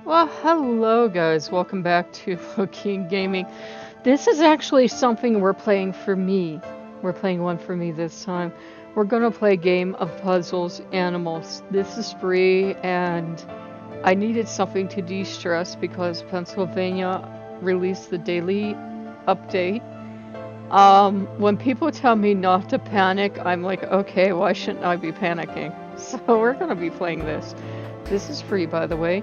Well, hello guys, welcome back to Lokean Gaming. This is actually something we're playing for me. We're playing one for me this time. We're gonna play a game of puzzles animals. This is free and I needed something to de-stress because Pennsylvania released the daily update. When people tell me not to panic, I'm like, okay, why shouldn't I be panicking? So we're gonna be playing this. This is free, by the way.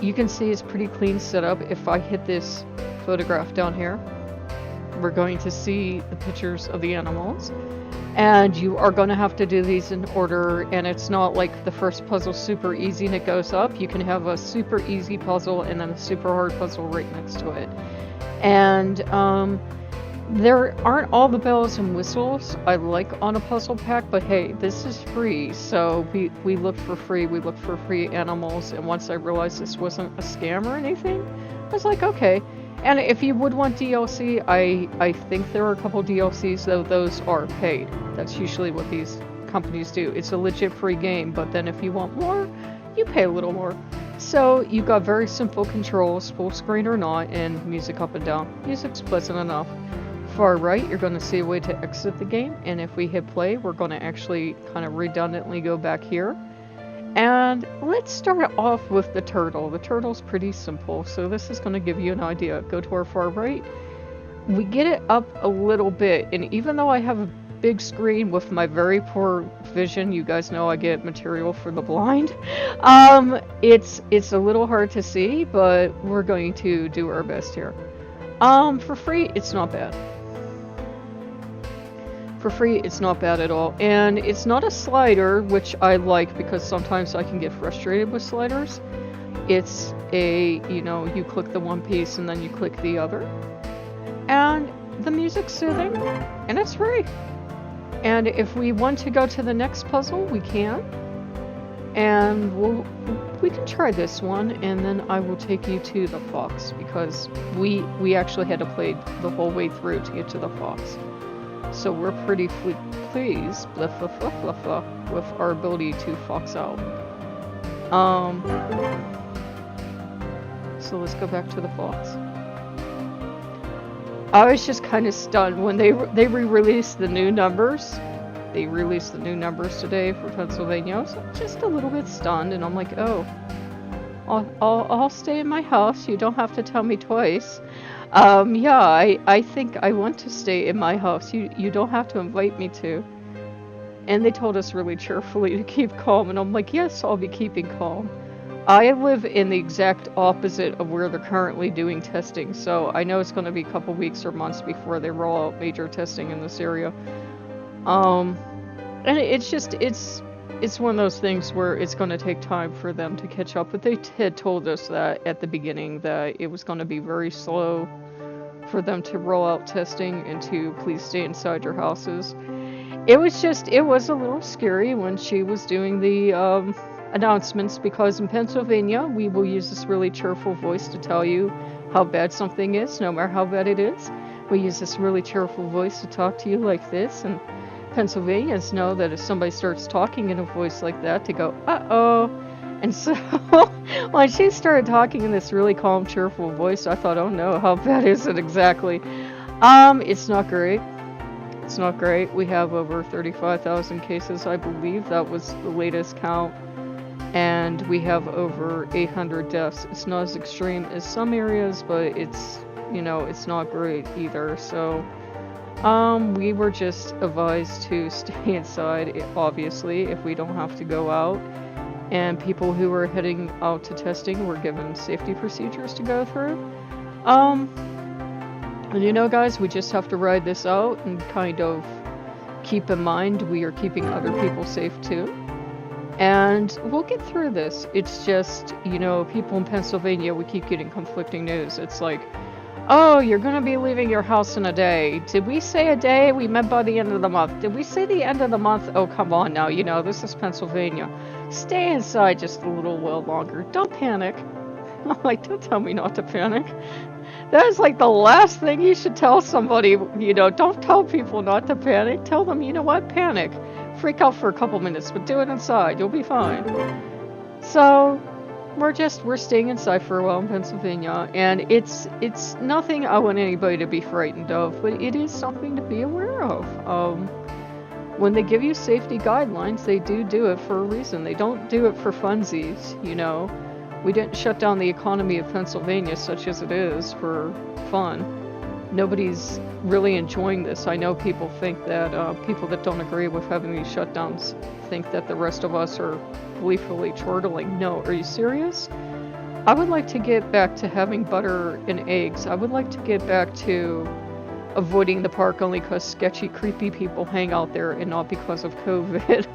You can see it's pretty clean setup. If I hit this photograph down here, we're going to see the pictures of the animals. And you are going to have to do these in order, and it's not like the first puzzle super easy and it goes up. You can have a super easy puzzle and then a super hard puzzle right next to it. And there aren't all the bells and whistles I like on a puzzle pack, but hey, this is free, so we look for free, we look for free animals, and once I realized this wasn't a scam or anything, I was like, okay. And if you would want DLC, I think there are a couple DLCs, though those are paid. That's usually what these companies do. It's a legit free game, but then if you want more, you pay a little more. So you got very simple controls, full screen or not, and music up and down. Music's pleasant enough. Far right, you're going to see a way to exit the game, and if we hit play, we're going to actually kind of redundantly go back here. And let's start off with the turtle. The turtle's pretty simple, so this is going to give you an idea. Go to our far right. We get it up a little bit, and even though I have a big screen with my very poor vision, you guys know I get material for the blind, it's a little hard to see, but we're going to do our best here. For free, it's not bad. For free, it's not bad at all. And it's not a slider, which I like because sometimes I can get frustrated with sliders. It's you click the one piece and then you click the other. And the music's soothing, and it's free. And if we want to go to the next puzzle, we can. And we can try this one, and then I will take you to the fox, because we actually had to play the whole way through to get to the fox. So we're pretty pleased with our ability to fox out. So let's go back to the fox. I was just kind of stunned when they re-released the new numbers. They released the new numbers today for Pennsylvania. I was just a little bit stunned, and I'm like, oh, I'll stay in my house. You don't have to tell me twice. Yeah, I think I want to stay in my house. You don't have to invite me to. And they told us really cheerfully to keep calm, and I'm like, yes, I'll be keeping calm. I live in the exact opposite of where they're currently doing testing, so I know it's going to be a couple weeks or months before they roll out major testing in this area. And it's one of those things where it's going to take time for them to catch up, but they had told us that at the beginning that it was going to be very slow for them to roll out testing and to please stay inside your houses. It was a little scary when she was doing the announcements, because in Pennsylvania we will use this really cheerful voice to tell you how bad something is, no matter how bad it is. We use this really cheerful voice to talk to you like this, and Pennsylvanians know that if somebody starts talking in a voice like that, to go, uh-oh. And so when she started talking in this really calm, cheerful voice, I thought, oh no, how bad is it exactly? It's not great. It's not great. We have over 35,000 cases, I believe. That was the latest count. And we have over 800 deaths. It's not as extreme as some areas, but it's not great either. So we were just advised to stay inside, obviously, if we don't have to go out. And people who were heading out to testing were given safety procedures to go through. And guys, we just have to ride this out and kind of keep in mind we are keeping other people safe too. And we'll get through this. It's just, people in Pennsylvania, we keep getting conflicting news. It's like, oh, you're going to be leaving your house in a day. Did we say a day? We meant by the end of the month. Did we say the end of the month? Oh, come on now. This is Pennsylvania. Stay inside just a little while longer. Don't panic. I'm like, don't tell me not to panic. That is like the last thing you should tell somebody. Don't tell people not to panic. Tell them, you know what? Panic. Freak out for a couple minutes, but do it inside. You'll be fine. So, we're staying inside for a while in Pennsylvania, and it's nothing I want anybody to be frightened of, but it is something to be aware of. When they give you safety guidelines, they do it for a reason. They don't do it for funsies, you know. We didn't shut down the economy of Pennsylvania, such as it is, for fun. Nobody's really enjoying this. I know people think that, people that don't agree with having these shutdowns think that the rest of us are gleefully chortling. No, are you serious? I would like to get back to having butter and eggs. I would like to get back to avoiding the park only because sketchy, creepy people hang out there and not because of COVID.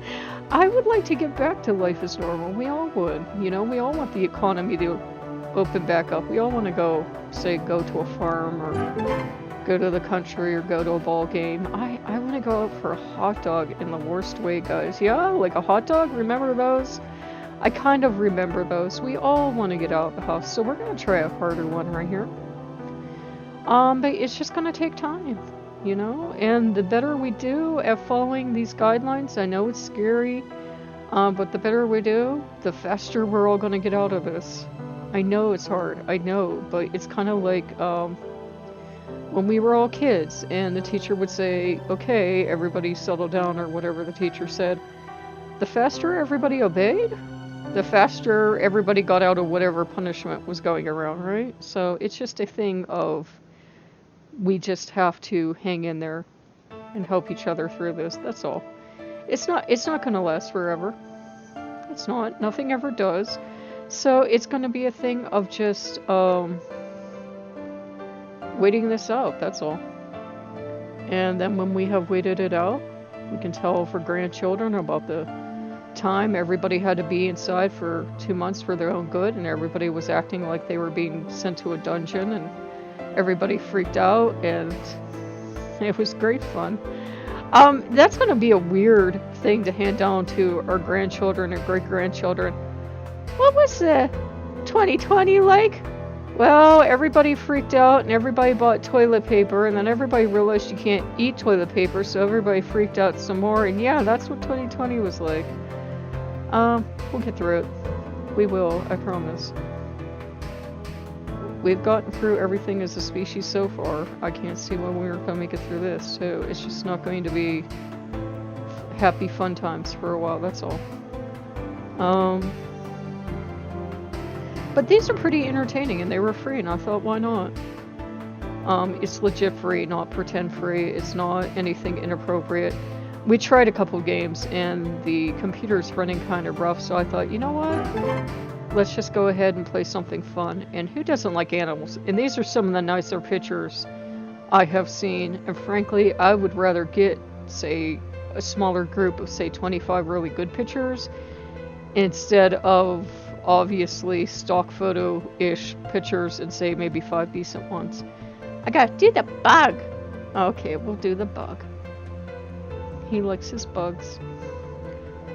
I would like to get back to life as normal. We all would. You know, we all want the economy to open back up. We all want to go, say, go to a farm or go to the country or go to a ball game. I want to go out for a hot dog in the worst way, guys. Yeah, like a hot dog? Remember those? I kind of remember those. We all want to get out of the house, so we're going to try a harder one right here. But it's just gonna take time, you know? And the better we do at following these guidelines, I know it's scary, but the better we do, the faster we're all gonna get out of this. I know it's hard, I know, but it's kind of like, when we were all kids, and the teacher would say, okay, everybody settle down, or whatever the teacher said. The faster everybody obeyed, the faster everybody got out of whatever punishment was going around, right? So it's just a thing of, we just have to hang in there and help each other through this. That's all. It's not going to last forever. It's not. Nothing ever does. So it's going to be a thing of just waiting this out. That's all. And then when we have waited it out, we can tell our grandchildren about the time everybody had to be inside for 2 months for their own good, and everybody was acting like they were being sent to a dungeon, and everybody freaked out, and it was great fun. That's going to be a weird thing to hand down to our grandchildren and great-grandchildren. What was 2020 like? Well, everybody freaked out, and everybody bought toilet paper, and then everybody realized you can't eat toilet paper, so everybody freaked out some more, and yeah, that's what 2020 was like. We'll get through it. We will, I promise. We've gotten through everything as a species so far. I can't see when we're going to make it through this, so it's just not going to be happy fun times for a while, that's all. But these are pretty entertaining, and they were free, and I thought, why not? It's legit free, not pretend free. It's not anything inappropriate. We tried a couple games, and the computer's running kind of rough, so I thought, you know what? Let's just go ahead and play something fun. And who doesn't like animals? And these are some of the nicer pictures I have seen. And frankly, I would rather get, say, a smaller group of, say, 25 really good pictures instead of, obviously, stock photo-ish pictures and, say, maybe 5 decent ones. I gotta do the bug! Okay, we'll do the bug. He likes his bugs.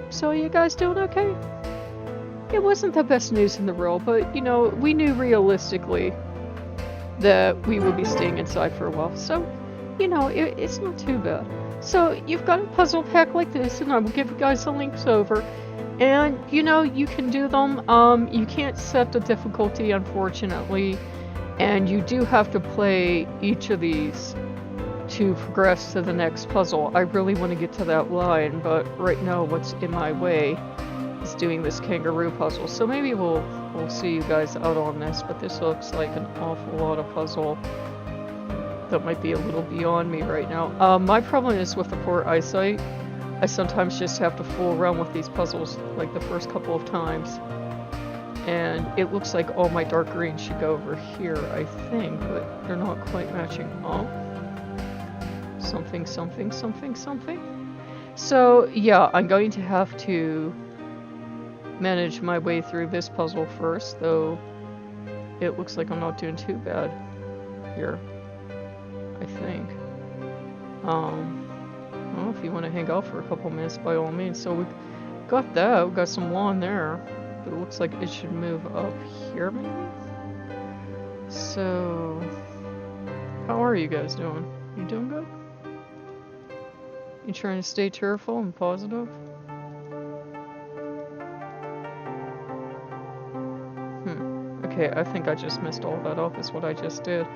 So, you guys doing okay? It wasn't the best news in the world, but, you know, we knew realistically that we would be staying inside for a while. So, you know, it's not too bad. So, you've got a puzzle pack like this, and I will give you guys the links over. And, you know, you can do them. You can't set the difficulty, unfortunately. And you do have to play each of these to progress to the next puzzle. I really want to get to that line, but right now what's in my way is doing this kangaroo puzzle. So maybe we'll see you guys out on this, but this looks like an awful lot of puzzle that might be a little beyond me right now. My problem is with the poor eyesight. I sometimes just have to fool around with these puzzles like the first couple of times. And it looks like all my dark green should go over here, I think, but they're not quite matching. Oh. Something, something, something, something. So, yeah, I'm going to have to manage my way through this puzzle first, though it looks like I'm not doing too bad here, I think. Well, if you want to hang out for a couple minutes, by all means. So we got that, we got some lawn there, but it looks like it should move up here, maybe? So, how are you guys doing? You doing good? You trying to stay cheerful and positive? Okay, I think I just messed all that up is what I just did.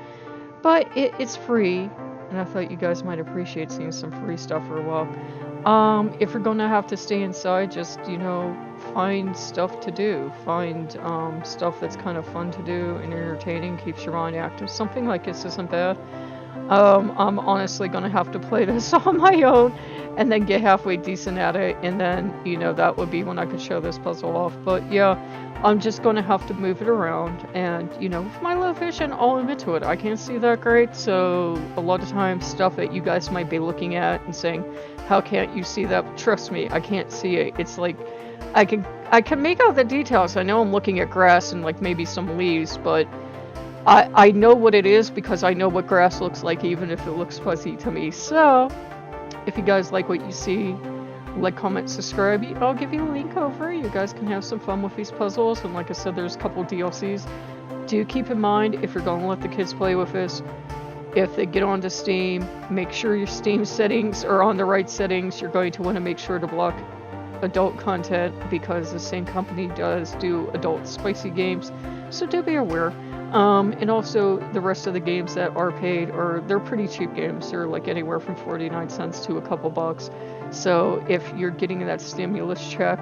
But it's free, and I thought you guys might appreciate seeing some free stuff for a while. If you're gonna have to stay inside, just, you know, find stuff to do. Find stuff that's kind of fun to do and entertaining, keeps your mind active. Something like this isn't bad. I'm honestly gonna have to play this on my own and then get halfway decent at it, and then, you know, that would be when I could show this puzzle off. But yeah, I'm just gonna have to move it around, and, you know, with my low vision, I'll admit to it, I can't see that great, so a lot of times stuff that you guys might be looking at and saying, how can't you see that? Trust me, I can't see it. It's like, I can make out the details. I know I'm looking at grass and like maybe some leaves, but I know what it is because I know what grass looks like, even if it looks fuzzy to me. So, if you guys like what you see, like, comment, subscribe. I'll give you a link over. You guys can have some fun with these puzzles. And like I said, there's a couple DLCs. Do keep in mind, if you're going to let the kids play with this, if they get onto Steam, make sure your Steam settings are on the right settings. You're going to want to make sure to block adult content because the same company does do adult spicy games. So do be aware. And also the rest of the games that are paid, they're pretty cheap games. They're like anywhere from 49 cents to a couple bucks. So if you're getting that stimulus check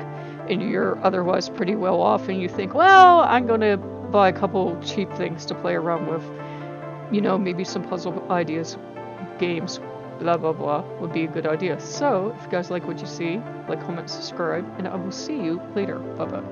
and you're otherwise pretty well off and you think, well, I'm going to buy a couple cheap things to play around with, you know, maybe some puzzle ideas, games, blah, blah, blah, would be a good idea. So if you guys like what you see, like, comment, subscribe, and I will see you later. Bye-bye.